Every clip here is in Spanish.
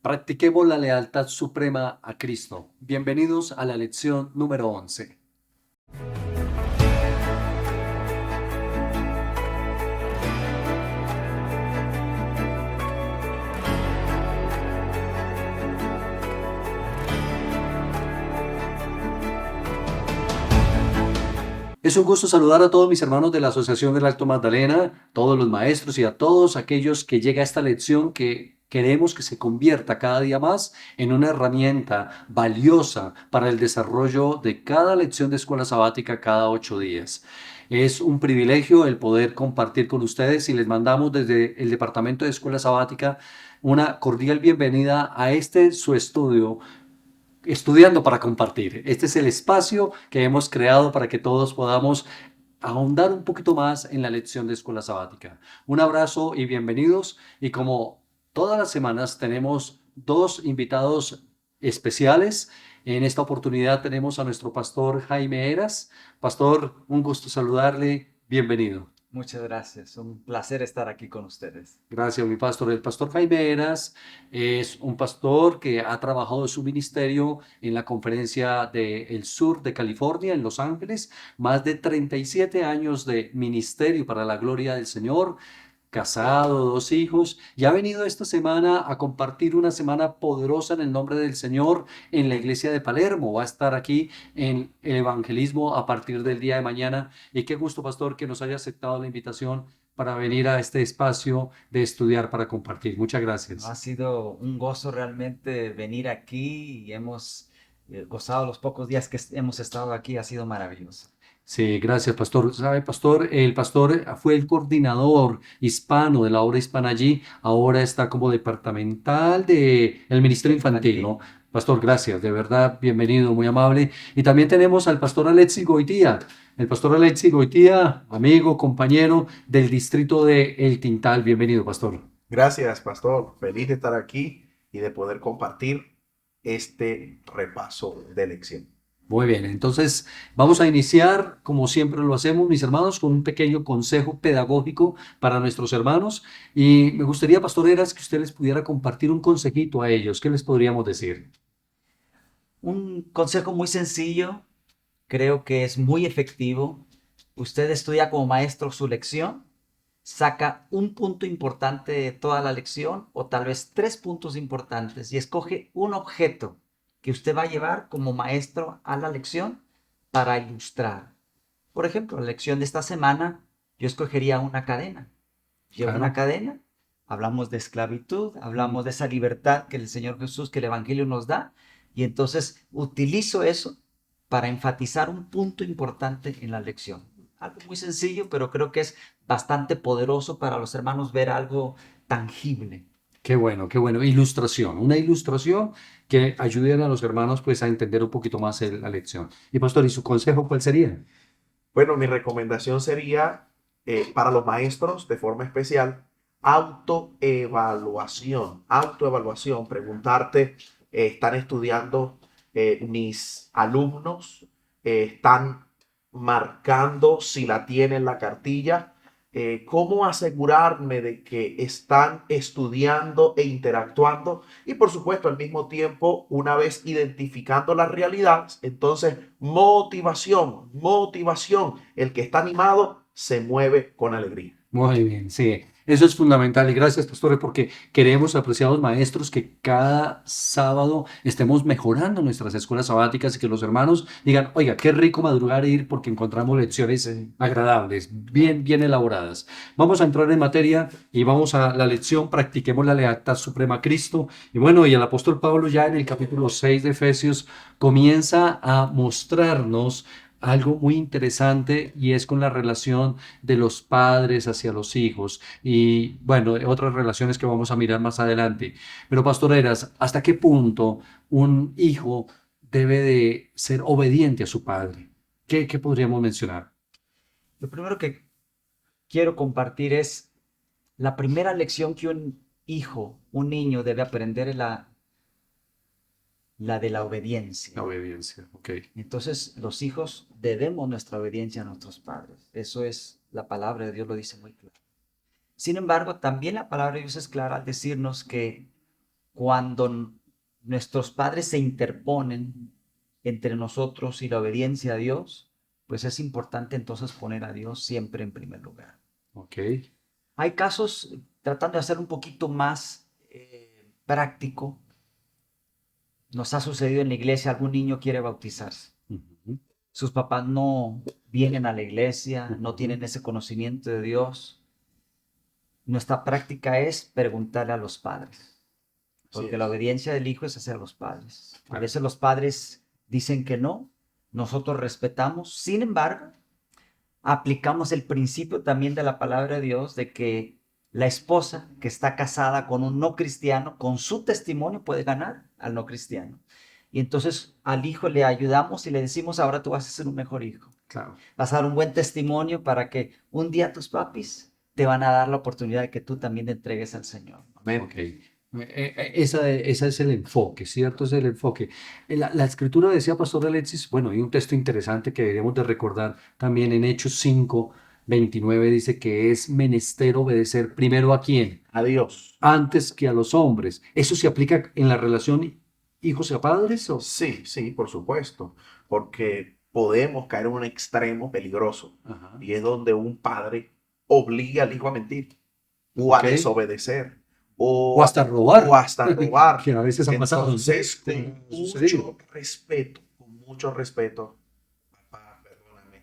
Practiquemos la lealtad suprema a Cristo. Bienvenidos a la lección número 11. Es un gusto saludar a todos mis hermanos de la Asociación del Alto Magdalena, todos los maestros y a todos aquellos que llega a esta lección que queremos que se convierta cada día más en una herramienta valiosa para el desarrollo de cada lección de escuela sabática cada 8 días. Es un privilegio el poder compartir con ustedes y les mandamos desde el Departamento de Escuela Sabática una cordial bienvenida a este su estudio Estudiando para compartir. Este es el espacio que hemos creado para que todos podamos ahondar un poquito más en la lección de escuela sabática. Un abrazo y bienvenidos. Y como todas las semanas tenemos dos invitados especiales. En esta oportunidad tenemos a nuestro pastor Jaime Eras. Pastor, un gusto saludarle. Bienvenido. Muchas gracias, un placer estar aquí con ustedes. Gracias, mi pastor. El pastor Jaime Eras es un pastor que ha trabajado su ministerio en la conferencia del sur de California, en Los Ángeles, más de 37 años de ministerio para la gloria del Señor, casado, 2 hijos, y ha venido esta semana a compartir una semana poderosa en el nombre del Señor en la iglesia de Palermo. Va a estar aquí en el evangelismo a partir del día de mañana. Y qué gusto, pastor, que nos haya aceptado la invitación para venir a este espacio de estudiar para compartir. Muchas Ha gracias. sido un gozo realmente venir aquí y hemos gozado los pocos días que hemos estado aquí, ha sido maravilloso. Sí, gracias, pastor. Sabe, pastor, el pastor fue el coordinador hispano de la obra hispana allí, ahora está como departamental de el Ministerio Infantil, ¿no? Infantil. Pastor, gracias, de verdad, bienvenido, muy amable. Y también tenemos al pastor Alexis Goitía, el pastor Alexis Goitía, amigo, compañero del distrito de El Tintal. Bienvenido, pastor. Gracias, pastor. Feliz de estar aquí y de poder compartir este repaso de lección. Muy bien, entonces vamos a iniciar, como siempre lo hacemos, mis hermanos, con un pequeño consejo pedagógico para nuestros hermanos. Y me gustaría, Pastor Eras, que usted les pudiera compartir un consejito a ellos. ¿Qué les podríamos decir? Un consejo muy sencillo, creo que es muy efectivo. Usted estudia como maestro su lección, saca un punto importante de toda la lección o tal vez tres puntos importantes y escoge un objeto que usted va a llevar como maestro a la lección para ilustrar. Por ejemplo, la lección de esta semana, yo escogería una cadena. Llevo una Claro. cadena, hablamos de esclavitud, hablamos de esa libertad que el Señor Jesús, que el Evangelio nos da, y entonces utilizo eso para enfatizar un punto importante en la lección. Algo muy sencillo, pero creo que es bastante poderoso para los hermanos ver algo tangible. Qué bueno, qué bueno. Ilustración, una ilustración que ayude a los hermanos pues a entender un poquito más la lección. Y Pastor, ¿y su consejo cuál sería? Bueno, mi recomendación sería para los maestros de forma especial, autoevaluación. Autoevaluación, preguntarte, ¿están estudiando mis alumnos? ¿Están marcando si la tienen la cartilla? ¿Cómo asegurarme de que están estudiando e interactuando? Y por supuesto, al mismo tiempo, una vez identificando las realidades, entonces motivación, motivación. El que está animado se mueve con alegría. Muy bien, sí, eso es fundamental y gracias, pastores, porque queremos, apreciados maestros, que cada sábado estemos mejorando nuestras escuelas sabáticas y que los hermanos digan, oiga, qué rico madrugar e ir porque encontramos lecciones agradables, bien, bien elaboradas. Vamos a entrar en materia y vamos a la lección, practiquemos la lealtad suprema a Cristo. Y bueno, y el apóstol Pablo ya en el capítulo 6 de Efesios comienza a mostrarnos algo muy interesante y es con la relación de los padres hacia los hijos y bueno, otras relaciones que vamos a mirar más adelante. Pero pastoreras, ¿hasta qué punto un hijo debe de ser obediente a su padre? ¿Qué podríamos mencionar? Lo primero que quiero compartir es la primera lección que un hijo, un niño debe aprender es la de la La obediencia. obediencia, ok. Entonces, los hijos debemos nuestra obediencia a nuestros padres. Eso es, la palabra de Dios lo dice muy claro. Sin embargo, también la palabra de Dios es clara al decirnos que cuando nuestros padres se interponen entre nosotros y la obediencia a Dios, pues es importante entonces poner a Dios siempre en primer lugar. Ok. Hay casos, tratando de hacer un poquito más práctico, nos ha sucedido en la iglesia, algún niño quiere bautizarse. Ujú. Sus papás no vienen a la iglesia, no Ujú. tienen ese conocimiento de Dios. Nuestra práctica es preguntarle a los padres, Así porque es. la obediencia del hijo es hacia los padres. A Claro. veces los padres dicen que no, nosotros respetamos, sin embargo, aplicamos el principio también de la palabra de Dios de que la esposa que está casada con un no cristiano, con su testimonio puede ganar al no cristiano. Y entonces al hijo le ayudamos y le decimos, ahora tú vas a ser un mejor hijo. Claro. Vas a dar un buen testimonio para que un día tus papis te van a dar la oportunidad de que tú también te entregues al Señor. Amén. Ok. Esa es el enfoque, ¿cierto? Es el enfoque. La escritura decía, Pastor Alexis, bueno, hay un texto interesante que deberíamos de recordar también en Hechos 5:29 dice que es menester obedecer primero a quién, Adiós. antes que a los hombres. ¿Eso se aplica en la relación hijos a padres? ¿O? Sí, sí, por supuesto, porque podemos caer en un extremo peligroso Ajá. y es donde un padre obliga al hijo a mentir o a Ok. desobedecer O hasta o robar, hasta robar. que a veces ha pasado, ¿no? Entonces, Ha sucedido. con mucho respeto, papá, perdóname,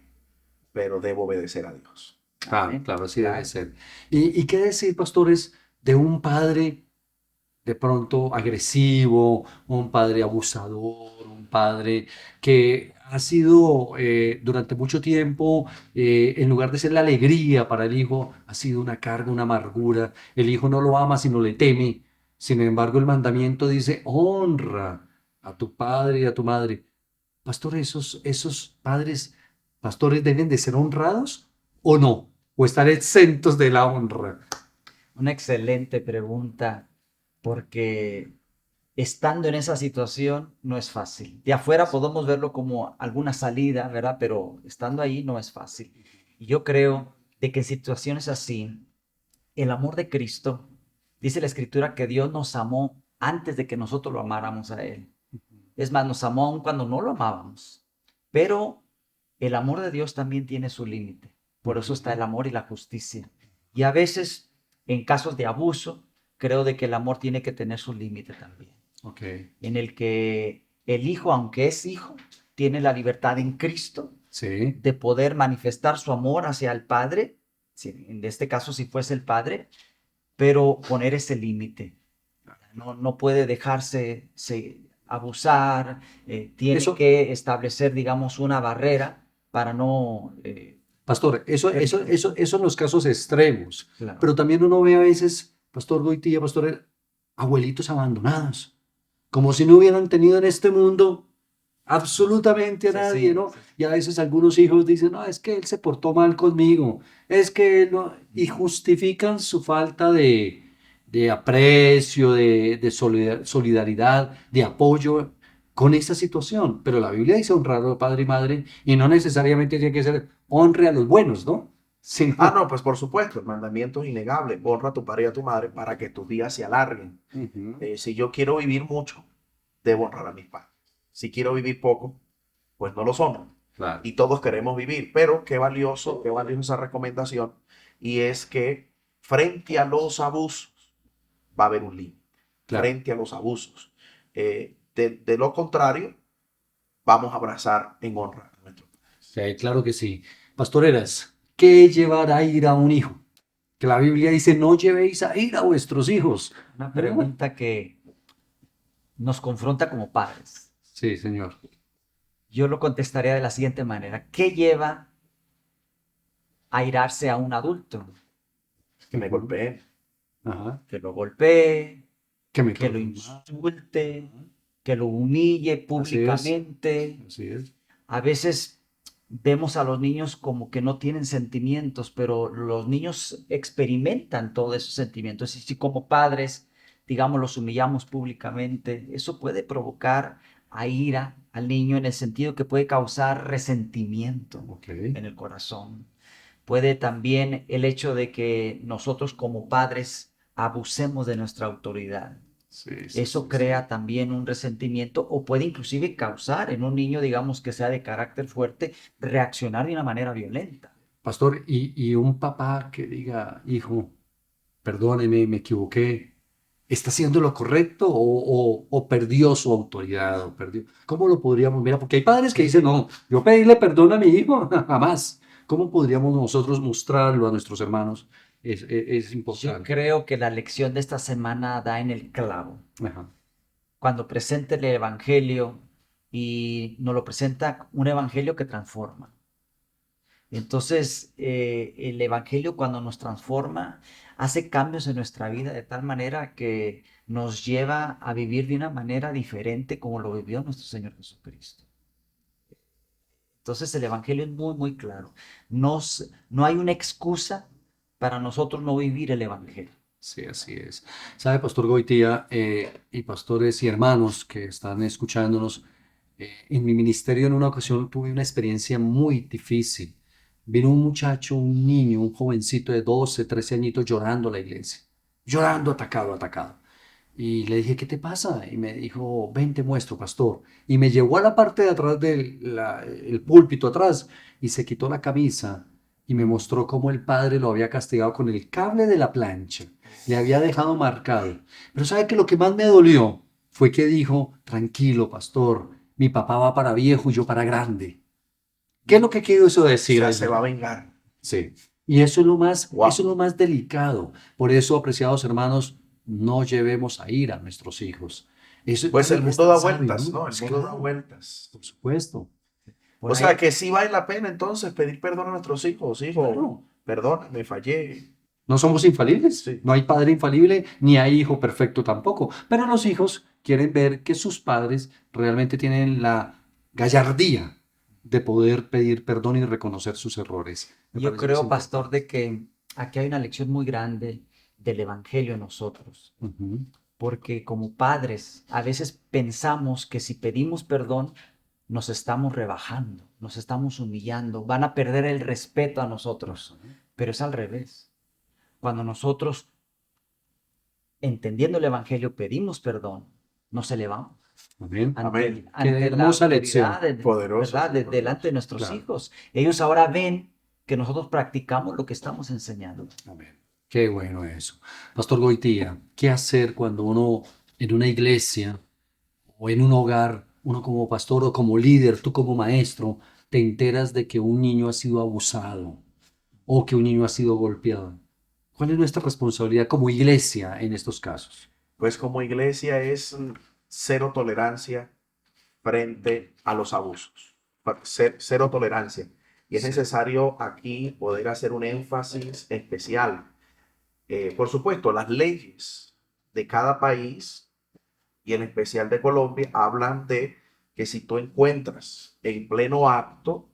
pero debo obedecer a Dios. Claro, Amén. claro, así debe Claro. ser. ¿Y qué decir, pastores, de un padre de pronto agresivo, un padre abusador, un padre que ha sido durante mucho tiempo, en lugar de ser la alegría para el hijo, ha sido una carga, una amargura? El hijo no lo ama, sino le teme. Sin embargo, el mandamiento dice, honra a tu padre y a tu madre. Pastor, esos padres, pastores, ¿deben de ser honrados o no? ¿O estar exentos de la honra? Una excelente pregunta, porque estando en esa situación no es fácil. De afuera podemos verlo como alguna salida, ¿verdad? Pero estando ahí no es fácil. Y yo creo de que en situaciones así, el amor de Cristo, dice la Escritura que Dios nos amó antes de que nosotros lo amáramos a Él. Es más, nos amó aun cuando no lo amábamos. Pero el amor de Dios también tiene su límite. Por eso está el amor y la justicia. Y a veces, en casos de abuso, creo de que el amor tiene que tener su límite también. Ok, En el que el hijo, aunque es hijo, tiene la libertad en Cristo sí. de poder manifestar su amor hacia el Padre, en este caso si fuese el Padre, pero poner ese límite. No puede dejarse abusar, tiene Eso, que establecer, digamos, una barrera para no... pastor, permitir. eso en los casos extremos. Claro. Pero también uno ve a veces, pastor Goitía, pastor, abuelitos abandonados, como si no hubieran tenido en este mundo absolutamente a Sí, nadie, sí, ¿no? sí. Y a veces algunos hijos dicen, no, es que él se portó mal conmigo, es que él no, y justifican su falta de aprecio, de solidaridad, de apoyo con esta situación. Pero la Biblia dice honrar a padre y madre, y no necesariamente tiene que ser honre a los buenos, ¿no? Ah, Sino, no, pues por supuesto, el mandamiento es innegable. Honra a tu padre y a tu madre para que tus días se alarguen. Ujú. Si yo quiero vivir mucho, debo honrar a mis padres. Si quiero vivir poco, pues no los honro. Claro, Y todos queremos vivir, pero qué valiosa esa recomendación. Y es que frente a los abusos va a haber un límite. claro. Frente a los abusos. De lo contrario, vamos a abrazar en honra a nuestro padre. Sí, claro que sí. Pastoreras, ¿qué llevar a ir a un hijo? Que la Biblia dice, no llevéis a ir a vuestros hijos. Una ¿Ah? pregunta que nos confronta como padres. Sí, señor. Yo lo contestaría de la siguiente manera. ¿Qué lleva a airarse a un adulto? Que me Ujú. golpeen. Ajá. Que lo golpee, Que me que lo traten mal. insulte, que lo humille Así es, públicamente. así es. A veces vemos a los niños como que no tienen sentimientos, pero los niños experimentan todos esos sentimientos. Y si como padres, digamos, los humillamos públicamente, eso puede provocar a ira al niño en el sentido que puede causar resentimiento Ok. en el corazón. Puede también el hecho de que nosotros como padres abusemos de nuestra autoridad. Sí, sí, Eso sí, sí. crea también un resentimiento o puede inclusive causar en un niño, digamos, que sea de carácter fuerte, reaccionar de una manera violenta. Pastor, y un papá que diga, hijo, perdóneme, me equivoqué, ¿está haciendo lo correcto o perdió su autoridad? O perdió? ¿Cómo lo podríamos? Mira, porque hay padres que dicen, no, yo pedirle perdón a mi hijo, jamás. ¿Cómo podríamos nosotros mostrarlo a nuestros hermanos? Es Yo importante. creo que la lección de esta semana da en el clavo. Ajá. Cuando presenta el Evangelio y nos lo presenta un Evangelio que transforma. Entonces, el Evangelio cuando nos transforma, hace cambios en nuestra vida de tal manera que nos lleva a vivir de una manera diferente como lo vivió nuestro Señor Jesucristo. Entonces, el Evangelio es muy, muy claro. No hay una excusa para nosotros no vivir el Evangelio. Sí, así es. Sabe, Pastor Goitía, y pastores y hermanos que están escuchándonos, en mi ministerio en una ocasión tuve una experiencia muy difícil. Vino un muchacho, un niño, un jovencito de 12, 13 añitos llorando a la iglesia, llorando, atacado, atacado. Y le dije, ¿qué te pasa? Y me dijo, ven, te muestro, pastor. Y me llevó a la parte de atrás del púlpito atrás y se quitó la camisa y me mostró cómo el padre lo había castigado con el cable de la plancha. Le había dejado marcado. Pero ¿sabe que lo que más me dolió fue que dijo, tranquilo, pastor, mi papá va para viejo y yo para grande? ¿Qué es lo que quiero eso O decir sea, se allí? va a vengar. Sí. Y eso es Wow. lo más delicado. Por eso, apreciados hermanos, no llevemos a ir a nuestros hijos. Eso Pues el también es mundo tan da sabio, vueltas, ¿no? ¿no? El Pues mundo da claro, vueltas. por supuesto. Por O sea, ahí, que sí vale la pena entonces pedir perdón a nuestros hijos. Hijo, Claro. perdóname, fallé. No somos infalibles. Sí. No hay padre infalible, ni hay hijo perfecto tampoco. Pero los hijos quieren ver que sus padres realmente tienen la gallardía de poder pedir perdón y reconocer sus errores. Me yo parece que es creo, pastor, importante. de que aquí hay una lección muy grande del Evangelio en nosotros. Ujú. Porque como padres a veces pensamos que si pedimos perdón nos estamos rebajando, nos estamos humillando, van a perder el respeto a nosotros, Ajá. pero es al revés. Cuando nosotros, entendiendo el Evangelio, pedimos perdón, nos elevamos Amén. Amén. Qué ante la hermosa autoridad, lección. Poderoso, ¿verdad? sí, Delante de poderoso. nuestros Claro. hijos. Ellos ahora ven que nosotros practicamos lo que estamos enseñando. Amén. Qué bueno eso. Pastor Goitía, ¿qué hacer cuando uno en una iglesia o en un hogar, uno como pastor o como líder, tú como maestro, te enteras de que un niño ha sido abusado o que un niño ha sido golpeado? ¿Cuál es nuestra responsabilidad como iglesia en estos casos? Pues como iglesia es cero tolerancia frente a los abusos. Cero tolerancia. Y es Sí. necesario aquí poder hacer un énfasis especial. Por supuesto, las leyes de cada país y en especial de Colombia hablan de que si tú encuentras en pleno acto,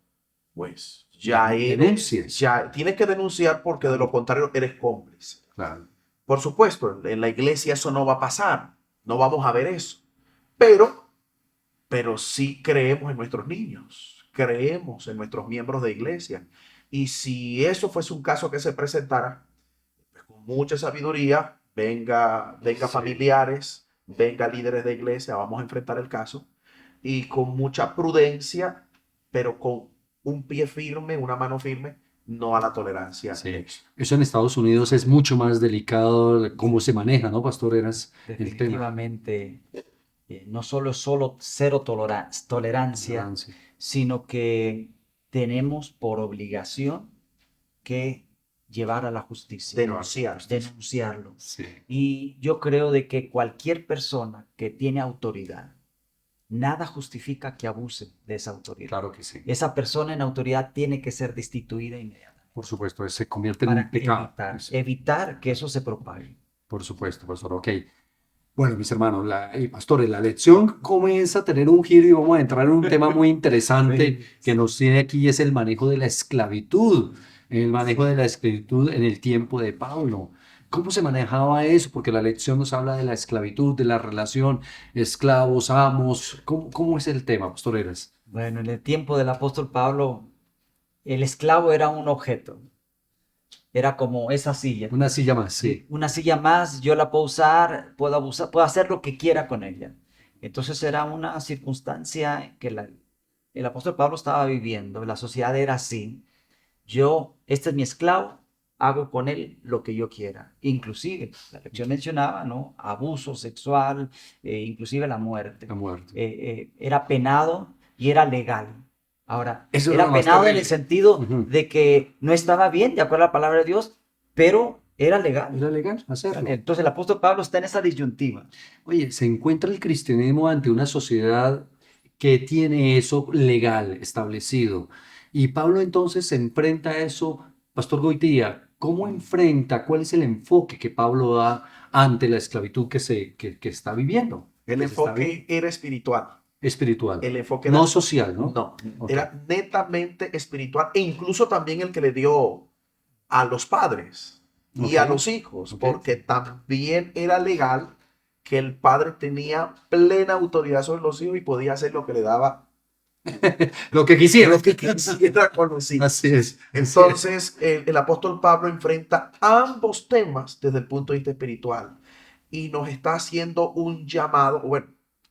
pues Denuncias. ya tienes que denunciar porque de lo contrario eres cómplice. Claro. Por supuesto, en la iglesia eso no va a pasar, no vamos a ver eso, pero, pero sí creemos en nuestros niños, creemos en nuestros miembros de iglesia. Y si eso fuese un caso que se presentara, pues con mucha sabiduría, venga Sí. familiares, venga líderes de iglesia, vamos a enfrentar el caso, y con mucha prudencia, pero con un pie firme, una mano firme, no a la tolerancia en Sí. eso. Eso en Estados Unidos es mucho más delicado de cómo se maneja, ¿no, pastor? Eras el tema. Definitivamente, no solo es solo cero tolerancia, Tolerancia. sino que tenemos por obligación que llevar a la justicia, Denunciar. denunciarlo. Sí. Y yo creo de que cualquier persona que tiene autoridad, nada justifica que abuse de esa autoridad. Claro que sí. Esa persona en autoridad tiene que ser destituida inmediatamente Por supuesto, se convierte en un para pecado. Sí. evitar que eso se propague. Por supuesto, pastor. Ok. Bueno, mis hermanos y pastores, la lección comienza a tener un giro y vamos a entrar en un tema muy interesante que nos tiene aquí, es el manejo de la esclavitud. El manejo de la esclavitud en el tiempo de Pablo. ¿Cómo se manejaba eso? Porque la lección nos habla de la esclavitud, de la relación esclavos, amos. ¿Cómo es el tema, pastoreras? Bueno, en el tiempo del apóstol Pablo, el esclavo era un objeto. era como esa silla. Una silla más, sí. Una silla más, yo la puedo usar, puedo hacer lo que quiera con ella. Entonces era una circunstancia que el apóstol Pablo estaba viviendo, la sociedad era así. Este es mi esclavo, hago con él lo que yo quiera. Inclusive, la lección mencionaba, ¿no? Abuso sexual, inclusive la muerte. La muerte. Era penado y era legal. Ahora, Eso es era lo más penado en el terrible. sentido Ujú. de que no estaba bien, de acuerdo a la palabra de Dios, pero era legal. Era legal hacerlo. Entonces el apóstol Pablo está en esa disyuntiva. Oye, se encuentra el cristianismo ante una sociedad que tiene eso legal, establecido. Y Pablo entonces se enfrenta a eso. Pastor Goitía, ¿cómo enfrenta, cuál es el enfoque que Pablo da ante la esclavitud que está viviendo? El Que se está enfoque era espiritual. espiritual, El enfoque no era, social, ¿no? no, Ok. era netamente espiritual e incluso también el que le dio a los padres y Ok, a los hijos, ok. porque también era legal que el padre tenía plena autoridad sobre los hijos y podía hacer lo que le daba, Lo que quisiera. lo que quisiera con los hijos. Así es. Entonces, el apóstol Pablo enfrenta ambos temas desde el punto de vista espiritual y nos está haciendo un llamado. Bueno,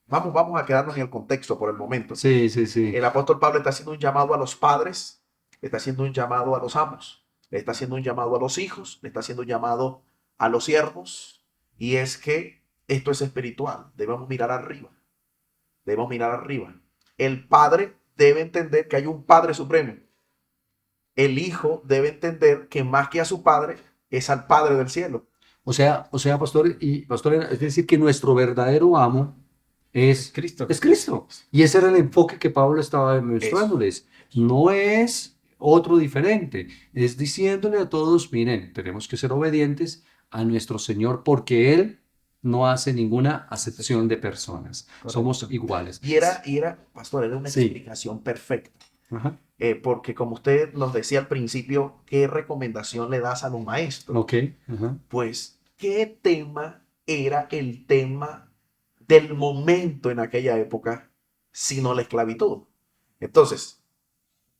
vamos a quedarnos en el contexto por el momento. Sí, sí, sí. El apóstol Pablo está haciendo un llamado a los padres, le está haciendo un llamado a los amos, le está haciendo un llamado a los hijos, le está haciendo un llamado a los siervos, y es que esto es espiritual, debemos mirar arriba, debemos mirar arriba. El padre debe entender que hay un Padre Supremo. El hijo debe entender que más que a su padre es al Padre del cielo. O sea, pastor, es decir, que nuestro verdadero amo es, Cristo. es Cristo. Y ese era el enfoque que Pablo estaba Eso. demostrándoles. No es otro diferente, es diciéndole a todos, miren, tenemos que ser obedientes a nuestro Señor porque Él no hace ninguna acepción de personas. Somos Correcto. iguales. Pastor, era una Sí. explicación perfecta. Ajá. Porque como usted nos decía al principio, ¿qué recomendación le das a los maestros? Ok. Ajá. Pues, ¿qué tema era el tema del momento en aquella época, sino la esclavitud? Entonces,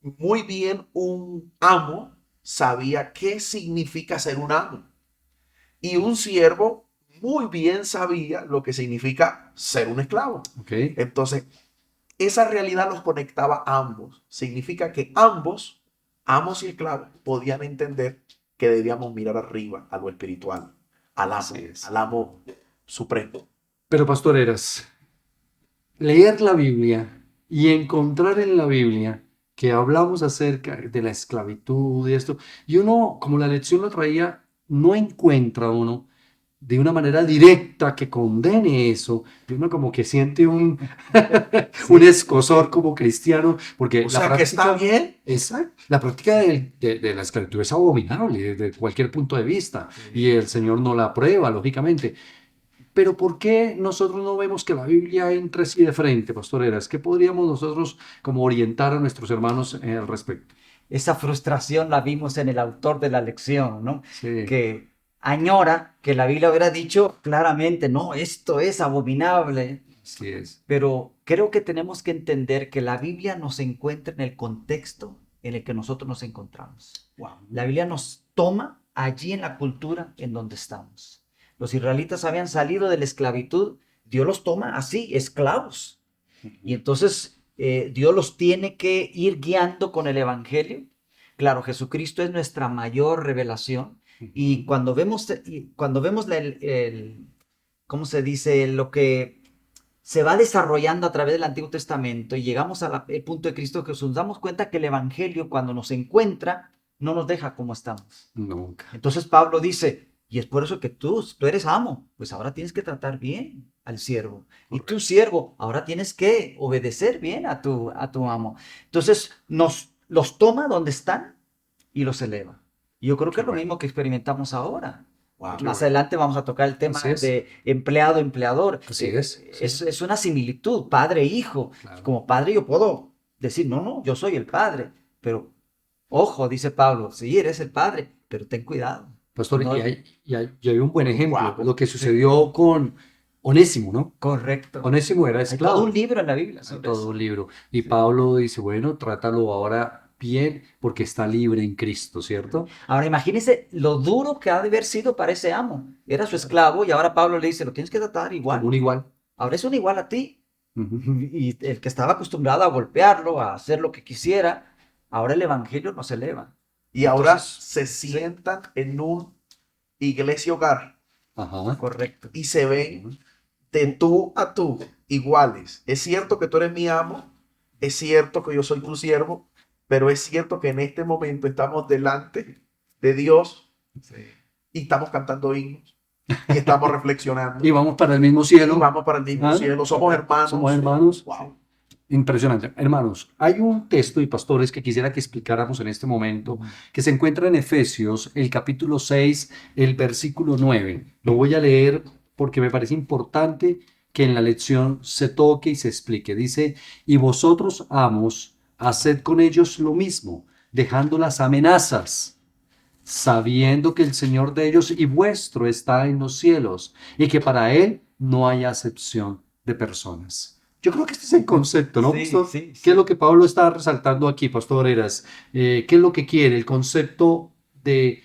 muy bien un amo sabía qué significa ser un amo. Y un siervo muy bien sabía lo que significa ser un esclavo. Ok. Entonces, esa realidad los conectaba a ambos. Significa que ambos, amos y esclavos, podían entender que debíamos mirar arriba a lo espiritual, Así es. al amo supremo. Pero pastoreras, leer la Biblia y encontrar en la Biblia que hablamos acerca de la esclavitud y esto, y uno, como la lección lo traía, no encuentra uno de una manera directa que condene eso, y uno como que siente un escozor como cristiano, porque O sea que está bien. la práctica de la esclavitud es abominable desde cualquier punto de vista, y el Señor no la aprueba, lógicamente. Pero ¿por qué nosotros no vemos que la Biblia entre así de frente, pastoreras? ¿Qué podríamos nosotros como orientar a nuestros hermanos al respecto? Esa frustración la vimos en el autor de la lección, ¿no? Sí, Que añora que la Biblia hubiera dicho claramente, no, esto es abominable. así es. Pero creo que tenemos que entender que la Biblia nos encuentra en el contexto en el que nosotros nos encontramos. Wow. La Biblia nos toma allí en la cultura en donde estamos. Los israelitas habían salido de la esclavitud, Dios los toma así, esclavos. Y entonces Dios los tiene que ir guiando con el Evangelio. Claro, Jesucristo es nuestra mayor revelación. Y cuando vemos ¿cómo se dice? Lo que se va desarrollando a través del Antiguo Testamento y llegamos al punto de Cristo Jesús, nos damos cuenta que el Evangelio cuando nos encuentra no nos deja como estamos. Nunca. Entonces Pablo dice, y es por eso que tú eres amo, pues ahora tienes que tratar bien al siervo. Y tú, siervo, ahora tienes que obedecer bien a tu amo. Entonces los toma donde están y los eleva. Y yo creo que es lo mismo que experimentamos ahora. Wow. Más adelante vamos a tocar el tema Así es. de empleado-empleador. Así es, sí. Es una similitud, padre-hijo. Claro. Como padre yo puedo decir, no, yo soy el padre. Pero, ojo, dice Pablo, sí, eres el padre, pero ten cuidado. Pastor, No- y hay un buen ejemplo, Wow. lo que sucedió con Onésimo, ¿no? Correcto. Onésimo era Hay esclavo. todo un libro en la Biblia Hay sobre todo eso. un libro. Y Pablo dice, bueno, trátalo ahora bien porque está libre en Cristo, ¿cierto? Ahora imagínese lo duro que ha de haber sido para ese amo. Era su esclavo y ahora Pablo le dice, lo tienes que tratar igual. Como un igual. Ahora es un igual a ti. Ujú. Y el que estaba acostumbrado a golpearlo, a hacer lo que quisiera, ahora el evangelio nos eleva. Y ahora Entonces, se sientan en un iglesia hogar Ajá. Correcto. y se ven de tú a tú iguales. Es cierto que tú eres mi amo, es cierto que yo soy tu siervo, pero es cierto que en este momento estamos delante de Dios y estamos cantando himnos y estamos reflexionando Y vamos para el mismo y cielo. vamos para el mismo ¿Ah? cielo. Somos hermanos. Somos hermanos. Wow. Impresionante. Hermanos, hay un texto y pastores que quisiera que explicáramos en este momento, que se encuentra en Efesios, el capítulo 6, el versículo 9. Lo voy a leer porque me parece importante que en la lección se toque y se explique. Dice, y vosotros, amos, haced con ellos lo mismo, dejando las amenazas, sabiendo que el Señor de ellos y vuestro está en los cielos, y que para Él no hay acepción de personas. Yo creo que este es el concepto, ¿no, Sí, pastor? sí, ¿Qué sí. es lo que Pablo está resaltando aquí, pastor Eras? ¿Qué es lo que quiere? El concepto de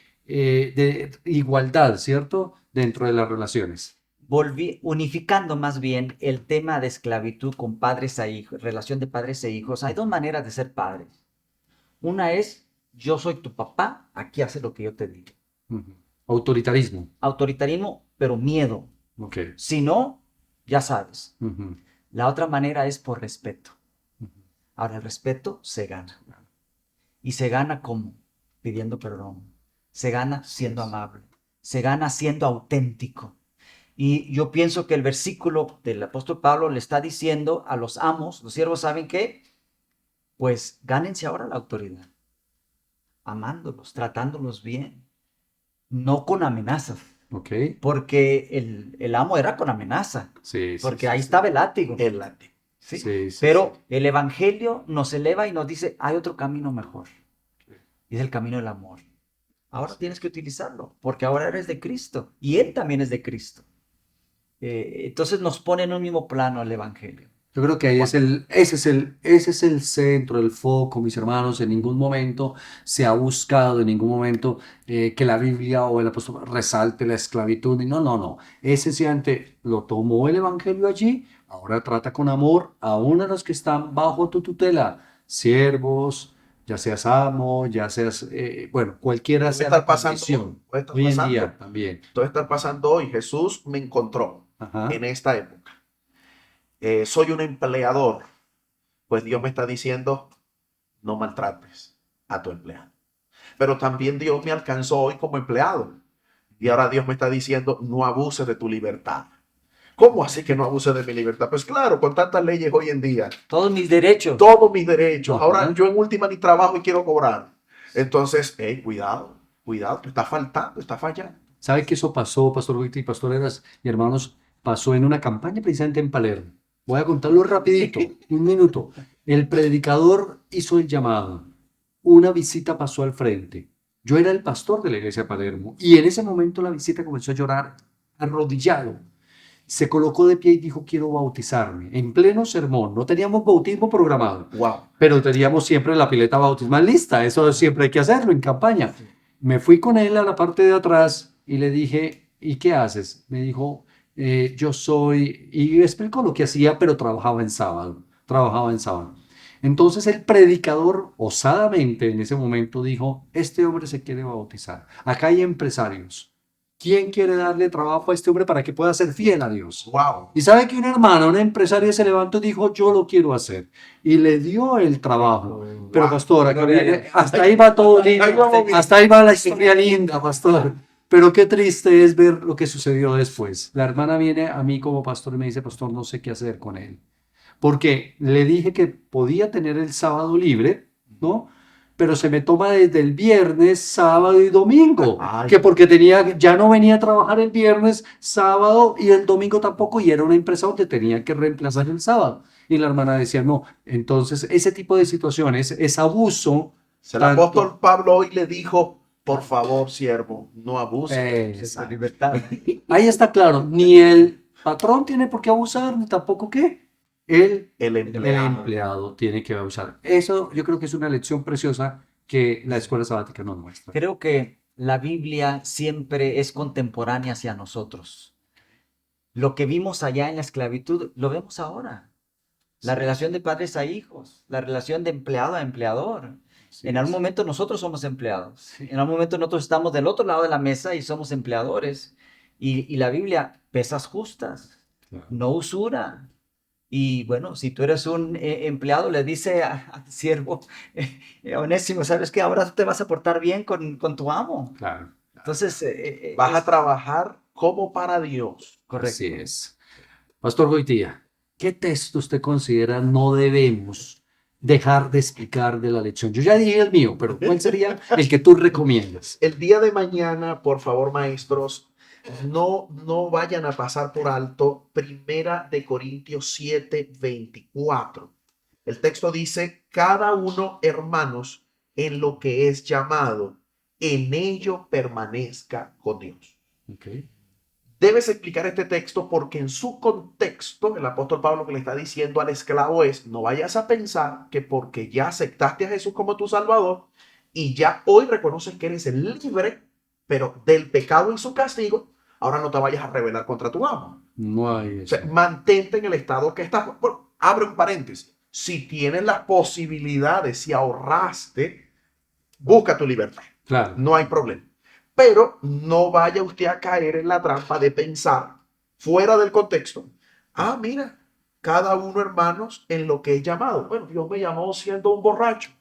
igualdad, ¿cierto? Dentro de las relaciones. Unificando más bien el tema de esclavitud con padres a hijos, relación de padres e hijos. Hay dos maneras de ser padres. Una es, yo soy tu papá, aquí haces lo que yo te digo. Ujú. Autoritarismo. Autoritarismo, pero miedo. Ok. Si no, ya sabes. Ujú. La otra manera es por respeto. Ujú. Ahora, el respeto se gana. ¿Y se gana cómo? Pidiendo perdón. Se gana siendo amable. Se gana siendo auténtico. Y yo pienso que el versículo del apóstol Pablo le está diciendo a los amos, los siervos, ¿saben qué? Pues gánense ahora la autoridad, amándolos, tratándolos bien, no con amenazas, Ok. porque el amo era con amenaza, Sí, sí, porque sí, ahí sí. estaba el látigo, El látigo. ¿sí? Sí, sí, Pero sí. el evangelio nos eleva y nos dice, hay otro camino mejor, y es el camino del amor. Ahora tienes que utilizarlo, porque ahora eres de Cristo, y Él también es de Cristo. Entonces nos pone en un mismo plano el evangelio. Yo creo que ahí ese es el centro, el foco, mis hermanos. En ningún momento se ha buscado, en ningún momento que la Biblia o el apóstol resalte la esclavitud. No, no, no. Ese sencillamente lo tomó el Evangelio allí, ahora trata con amor aún a los que están bajo tu tutela, siervos, ya seas amo, ya seas, bueno, cualquiera Puede sea estar la pasando, condición. puede estar Hoy en pasando, día también. puede estar pasando hoy. Jesús me encontró Ajá. en esta época. Soy un empleador. Pues Dios me está diciendo, no maltrates a tu empleado. Pero también Dios me alcanzó hoy como empleado. Y ahora Dios me está diciendo, no abuses de tu libertad. ¿Cómo así que no abuses de mi libertad? Pues claro, con tantas leyes hoy en día, Todos mis derechos. todos mis derechos. Ahora Ajá. yo en última ni trabajo y quiero cobrar. Entonces, hey, cuidado, cuidado, te está faltando, está fallando. ¿Sabe que eso pasó, Pastor Víctor y pastoreras y hermanos? Pasó en una campaña precisamente en Palermo. Voy a contarlo rapidito, un minuto. El predicador hizo el llamado. Una visita pasó al frente. Yo era el pastor de la iglesia de Palermo y en ese momento la visita comenzó a llorar arrodillado. Se colocó de pie y dijo, quiero bautizarme. En pleno sermón. No teníamos bautismo programado, Wow. pero teníamos siempre la pileta bautismal lista. Eso siempre hay que hacerlo en campaña. Me fui con él a la parte de atrás y le dije, ¿y qué haces? Me dijo, yo soy, y explicó lo que hacía, pero trabajaba en sábado. Trabajaba en sábado. Entonces el predicador osadamente en ese momento dijo, este hombre se quiere bautizar. Acá hay empresarios. ¿Quién quiere darle trabajo a este hombre para que pueda ser fiel a Dios? Wow. Y sabe que una hermana, una empresaria se levantó y dijo, yo lo quiero hacer. Y le dio el trabajo. Pero Wow. pastora, Gloria a Dios. hasta ahí va todo lindo. Ahí vamos bien. Hasta ahí va la historia linda, pastor. Pero qué triste es ver lo que sucedió después. La hermana viene a mí como pastor y me dice, pastor, no sé qué hacer con él. Porque le dije que podía tener el sábado libre, ¿no? Pero se me toma desde el viernes, sábado y domingo. Ay. Que porque ya no venía a trabajar el viernes, sábado y el domingo tampoco, y era una empresa donde tenía que reemplazar el sábado. Y la hermana decía, no. Entonces, ese tipo de situaciones es abuso. El tanto- apóstol Pablo hoy le dijo, por favor, siervo, no abuses. De tu Exacto. libertad. Ahí está claro, ni el patrón tiene por qué abusar, ni tampoco qué. el el empleado. empleado tiene que usar. Eso yo creo que es una lección preciosa que la escuela sabática nos muestra. Creo que la Biblia siempre es contemporánea hacia nosotros. Lo que vimos allá en la esclavitud, lo vemos ahora. La Sí. relación de padres a hijos, la relación de empleado a empleador. Sí, En algún es. momento nosotros somos empleados. Sí. En algún momento nosotros estamos del otro lado de la mesa y somos empleadores. Y la Biblia, pesas justas, Claro. no usura. Y bueno, si tú eres un empleado, le dice a tu siervo, Onésimo, ¿sabes qué? Ahora te vas a portar bien con tu amo. Claro. Entonces, Vas a es trabajar como para Dios. correcto. Así es. Pastor Goitía, ¿qué texto usted considera no debemos dejar de explicar de la lección? Yo ya dije el mío, pero ¿cuál sería el que tú recomiendas? El día de mañana, por favor, maestros, no vayan a pasar por alto Primera de Corintios 7:24. El texto dice, cada uno, hermanos, en lo que es llamado, en ello permanezca con Dios. Okay. Debes explicar este texto porque en su contexto el apóstol Pablo que le está diciendo al esclavo es, no vayas a pensar que porque ya aceptaste a Jesús como tu Salvador y ya hoy reconoces que eres el libre, pero del pecado y su castigo, ahora no te vayas a rebelar contra tu amo. No hay O eso. sea, mantente en el estado que estás. Bueno, abre un paréntesis. Si tienes las posibilidades, si ahorraste, busca tu libertad. Claro. No hay problema. Pero no vaya usted a caer en la trampa de pensar fuera del contexto. Ah, mira, cada uno, hermanos, en lo que es llamado. Bueno, Dios me llamó siendo un borracho.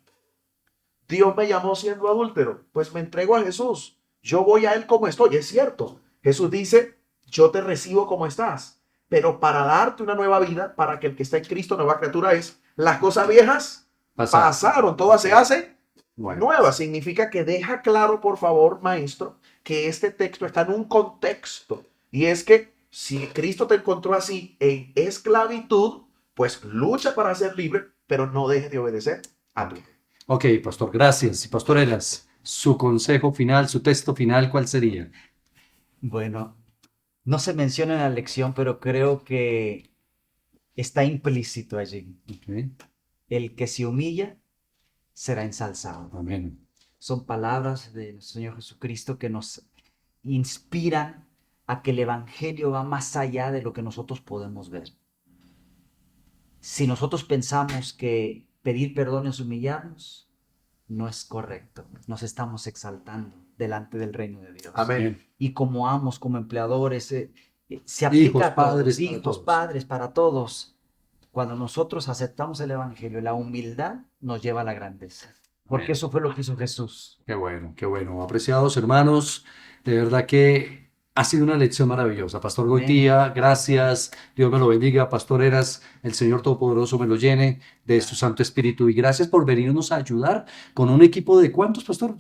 Dios me llamó siendo adúltero. Pues me entrego a Jesús. Yo voy a Él como estoy. Es cierto. Jesús dice, yo te recibo como estás. Pero para darte una nueva vida, para que el que está en Cristo, nueva criatura es, las cosas viejas Pasar. pasaron, todas se hacen Bueno, nueva. Significa que deja claro, por favor, maestro, que este texto está en un contexto. Y es que si Cristo te encontró así en esclavitud, pues lucha para ser libre, pero no dejes de obedecer a tu. ok, pastor, gracias. Y pastor Eras, su consejo final, su texto final, ¿cuál sería? Bueno, no se menciona en la lección, pero creo que está implícito allí. Ok, El que se humilla será ensalzado. amén. Son palabras de nuestro Señor Jesucristo que nos inspiran a que el Evangelio va más allá de lo que nosotros podemos ver. Si nosotros pensamos que pedir perdón es humillarnos, no es correcto. Nos estamos exaltando delante del reino de Dios. Amén. Y como amos, como empleadores, se aplica Hijos, a todos, padres, para hijos, todos. padres, para todos. Cuando nosotros aceptamos el Evangelio, la humildad nos lleva a la grandeza. Porque Amén. eso fue lo que hizo Jesús. Qué bueno, qué bueno. Apreciados hermanos, de verdad que ha sido una lección maravillosa. Pastor Amén. Goitía, gracias. Dios me lo bendiga. Pastor Eras, el Señor Todopoderoso me lo llene de su Santo Espíritu. Y gracias por venirnos a ayudar con un equipo de ¿cuántos, pastor?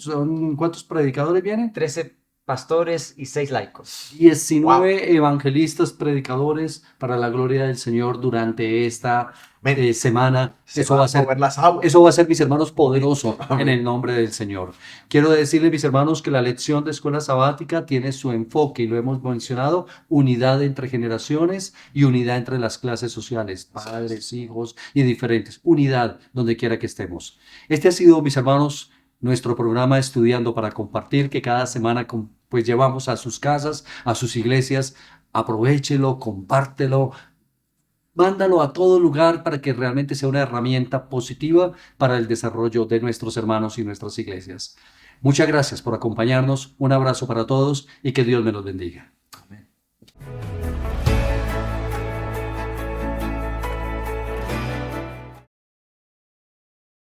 ¿Cuántos predicadores vienen? 13 pastores y 6 laicos. 19 evangelistas, predicadores para la gloria del Señor durante esta Amén. semana. Se Eso van va a a ser mover las aguas. Eso va a ser, mis hermanos, poderoso Amén. en el nombre del Señor. Quiero decirles, mis hermanos, que la lección de escuela sabática tiene su enfoque, y lo hemos mencionado, unidad entre generaciones y unidad entre las clases sociales, padres, hijos y diferentes. Unidad donde quiera que estemos. Este ha sido, mis hermanos, nuestro programa Estudiando para Compartir, que cada semana pues llevamos a sus casas, a sus iglesias. Aprovechelo, compártelo. Mándalo a todo lugar para que realmente sea una herramienta positiva para el desarrollo de nuestros hermanos y nuestras iglesias. Muchas gracias por acompañarnos. Un abrazo para todos y que Dios me los bendiga.